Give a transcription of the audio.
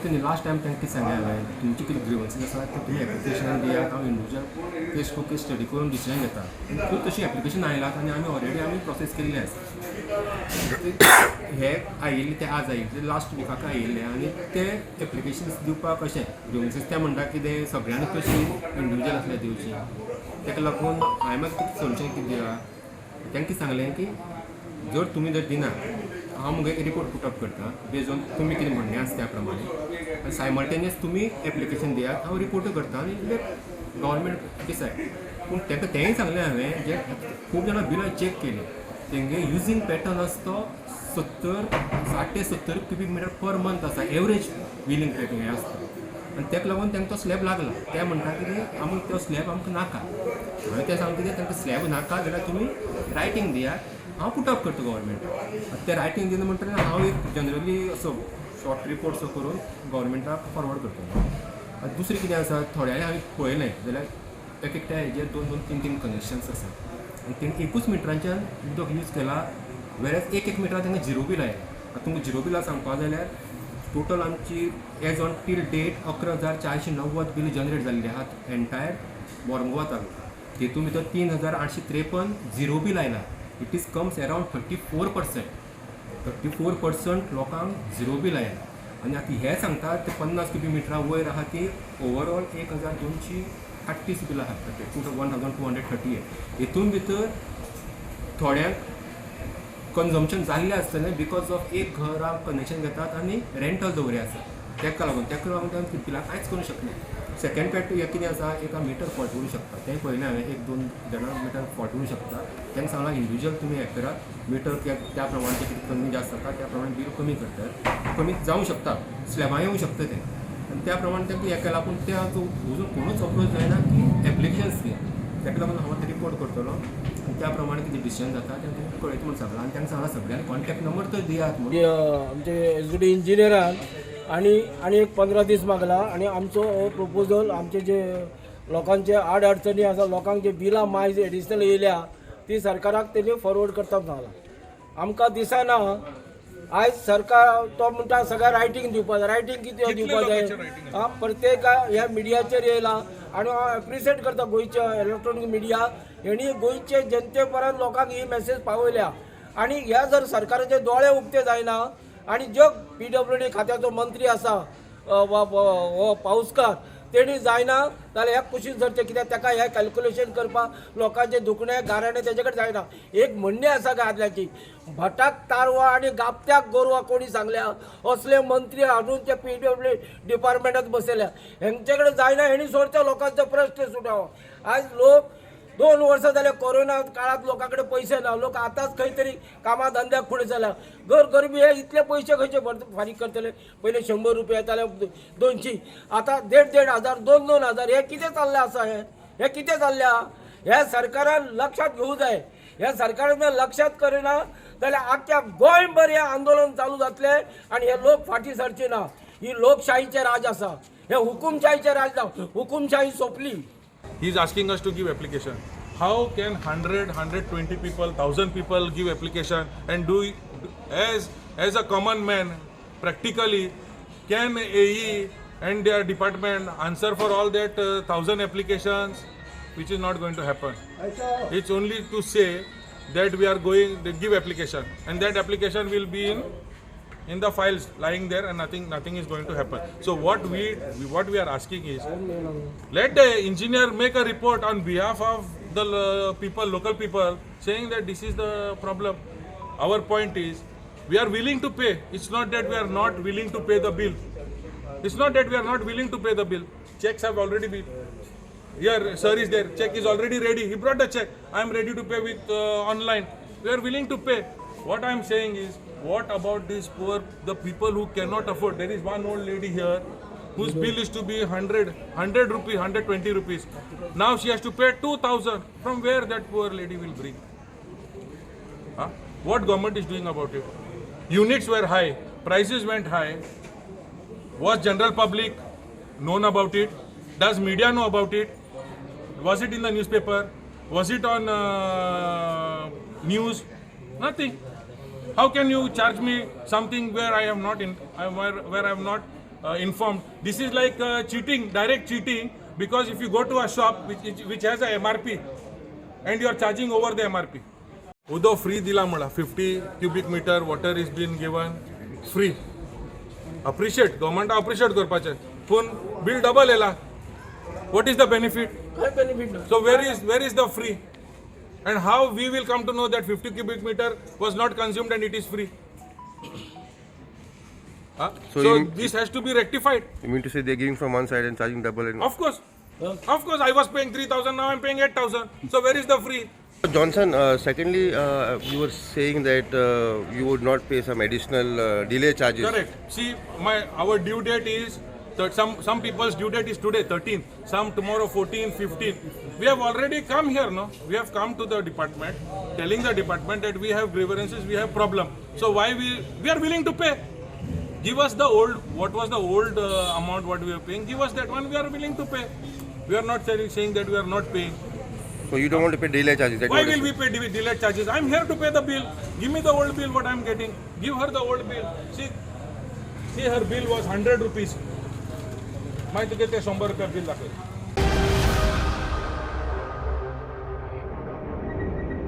त्यांनी last time तांकां कितें सांगलें हांवें तुमची कितें ग्रिवन्सीस आसा ते तुमी एप्लिकेशन दियात हांव individual case to case study करून डिसिजन घेता खूब तशी एप्लिकेशन आयलात आनी आमी प्रोसेस केल्ली आसा हे आयिल्ले ते आज आयिल्ले लास्ट विकाक आयिल्ले आनी ते एप्लिकेशन्स दिवपाक कशें ग्रिवन्सीस ते म्हणटा कितें सगळ्यांनी कशी इंडिविज्युअल आसल्या दिवची ताका लागून हांवें म्हाका सोल्युशन कितें दिलां तांकां कितें सांगलें की जर तुमी जर दिना हांव मुगे रिपोर्ट पुटअप करता बेज ऑन तुमी कितें म्हणणें आसा त्या प्रमाणे आनी सायमल्टेनियस तुमी एप्लिकेशन दियात हांव रिपोर्ट करता आनी गव्हर्मेंट डिसायड पूण ताका तेंय सांगलें हांवें जे खूब जाणां बिलां चॅक केली तेंगे युजींग पॅटर्न आसा तो 60 ते 70 क्युबिक मिटर पर मंथ आसा एवरेज बिलींग पॅटर्न हें आसता आनी ताका लागून तांकां तो स्लॅब लागला ते म्हणटा कितें आमकां तो स्लॅब आमकां नाका हांवें तें सांगता कितें तांकां स्लॅब नाका जाल्यार तुमी रायटींग दियात हांव पुटअप करता गव्हर्मेंट ते रायटींग दिना म्हणटकीर हांव एक जनरली असो शॉर्ट रिपोर्ट सो करून गव्हर्मेंटाक फॉरवर्ड करता आनी दुसरें कितें आसा थोड्यांनी हांवें पळयलें जाल्यार एकट्या हेजेर 2-3 कनेक्शन्स आसा आनी तेणी 21 मिटरांच्यान उदक यूज केला वेरेज एक मिटराक तांकां झिरो बील आयलें आतां तुमकां झिरो बिलां सांगपा जाल्यार टोटल आमची as on till date 11,490 bill generate जाल्ली आहात एंटायर मोरमुगांव तालुका तितून भितर 3,853 झिरो बील आयला इट इज कम्स अरावंड 34% लोकांक झिरो बील आयला आनी आतां हे सांगतात ते 50 क्युबिक मिटरा वयर आहा ती ओवरऑल 1,238 बिलां आहात 1,238 हितून भितर थोड्यांक कन्जम्पशन जाल्लें आसतलें बिकॉज ऑफ एक घराक कनेक्शन घेतात आनी रेंटल दवरे आसा ताका लागून ते बिलां कांयच करूंक शकना सेकेंड पॅट हे कितें आसा एका मिटर फॉल्ट उरूंक शकता तें पयलें हांवें 1-2 जाणां मिटर फॉल्ट उरूंक शकता तांकां सांगलां इंडिविज्युअल तुमी हें करात मिटर त्या प्रमाणे कितें कमी जास्त जाता त्या प्रमाणे बील कमी करतात कमी जावंक शकता स्लॅबां येवंक शकता तें आनी त्या प्रमाणे तांकां हें केलां पूण तें अजून कोणूच अप्रोच जायना की एप्लिकेशन्स घे ताका लागून हांव आतां रिपोर्ट करतलो आनी त्या प्रमाणे कितें डिसिजन जाता तें तुमकां कळयता म्हूण सांगलां आनी तांकां सांगलां सगळ्यांनी कॉन्टॅक्ट नंबर तर दियात म्हणून आमचे एसडीडी इंजिनियरान आणि एक 15 दीस मागला आणि आमचो हो प्रपोजल आमचे जे लोकांचे आड अडचणी आसा लोकांक जे बिलां मायज एडिशनल येयल्या ती सरकाराक तेणी फॉरवर्ड करता सांगला आमकां दिसना आयज सरकार तो म्हणटा सगळ्या रायटींग दिवपा जाय रायटींग कितें दिवपा जाय प्रत्येक ह्या मिडियाचेर येयला आनी हांव एप्रिशिएट करता गोंयच्या इलेक्ट्रॉनीक मिडिया हेणी गोंयचे जनते पर्यंत लोकांक ही मेसेज पावयल्या आनी ह्या जर सरकाराचे दोळे उक्ते जायना आणि जो PWD खात्याचो मंत्री आसा हो पावसकार तेणी जायना जाल्यार ह्या कुशीन जर कित्याक ताका हें कॅल्क्युलेशन करपाक लोकांचे दुखणे गाराणे तेजे कडेन जायना एक म्हणणें आसा काय आदल्याची भटाक तारवा आनी गापत्याक गोरवा कोणी सांगल्या असले मंत्री हाडून ते PWD डिपार्टमेंटात बसयल्या हेंचे कडेन जायना हेणी सोडच्या लोकांचो प्रश्न सुटावो आयज लोक 2 वर्सां जाले कोरोना काळात लोकां कडेन पयशे ना लोक आतांच खंय तरी कामा धंद्याक फुडें जाला गरबी हे इतले पयशे खंयचे फारीक करतले पयले 100 रुपया येताले 200 आतां 1,500 2,000 हे कितें चाललें आसा हे कितें जाल्लें आहा हे सरकारान लक्षात घेवंक जाय हे सरकारान लक्षात करिना जाल्यार आख्ख्या गोंयभर हे आंदोलन चालू जातलें आनी हे लोक फाटीं सरचे ना ही लोकशाहीचे राज आसा हे हुकुमशाहीचे राज ना हुकुमशाही सोंपली. He is asking us to give application. How can 120 people, 1,000 people give application and do as a common man practically can AE and their department answer for all that 1,000 applications, which is not going to happen. It's only to say that we are going to give application and that application will be in the files lying there and nothing is going to happen. So what we are asking is let the engineer make a report on behalf of the local people saying that this is the problem. Our point is we are willing to pay. It's not that we are not willing to pay the bill. It's not that we are not willing to pay the bill. Checks have already been here. Sir is there. Check is already ready. He brought the check. I am ready to pay with online. We are willing to pay. What I am saying is, what about these the people who cannot afford? There is one old lady here whose bill is to be 100 rupees, 120 rupees. Now she has to pay 2,000. From where that poor lady will bring? Huh? What government is doing about it? Units were high, prices went high. Was general public known about it? Does media know about it? Was it in the newspaper? Was it on news? Nothing. How can you charge me something where I am not informed. This is like cheating, direct cheating, because if you go to a shop which has a MRP and you are charging over the MRP. Udo free dila mala 50 cubic meter water is been given free. Appreciate, government appreciate करपाचे. पण bill double येला. What is the benefit? काय benefit ना So where is the free? And how we will come to know that 50 cubic meter was not consumed and it is free? So this has to be rectified. You mean to say they're giving from one side and charging double? And Of course, I was paying 3,000, now I'm paying 8,000. So where is the free? Johnson, secondly, you were saying that you would not pay some additional delay charges. Correct. See, our due date is some people's due date is today 13, some tomorrow 14, 15. We have already come here, no? We have come to the department, telling the department that we have grievances, we have problem. So why we are willing to pay? Give us the old, what was the old amount what we are paying? Give us that one. We are willing to pay. We are not saying that we are not paying. So you don't want to pay delay charges? That Why what will is- we pay delay charges? I'm here to pay the bill. Give me the old bill, what I'm getting. Give her the old bill. See her bill was 100 rupees. माहिती किती 100 रुपया bill दाखवलं.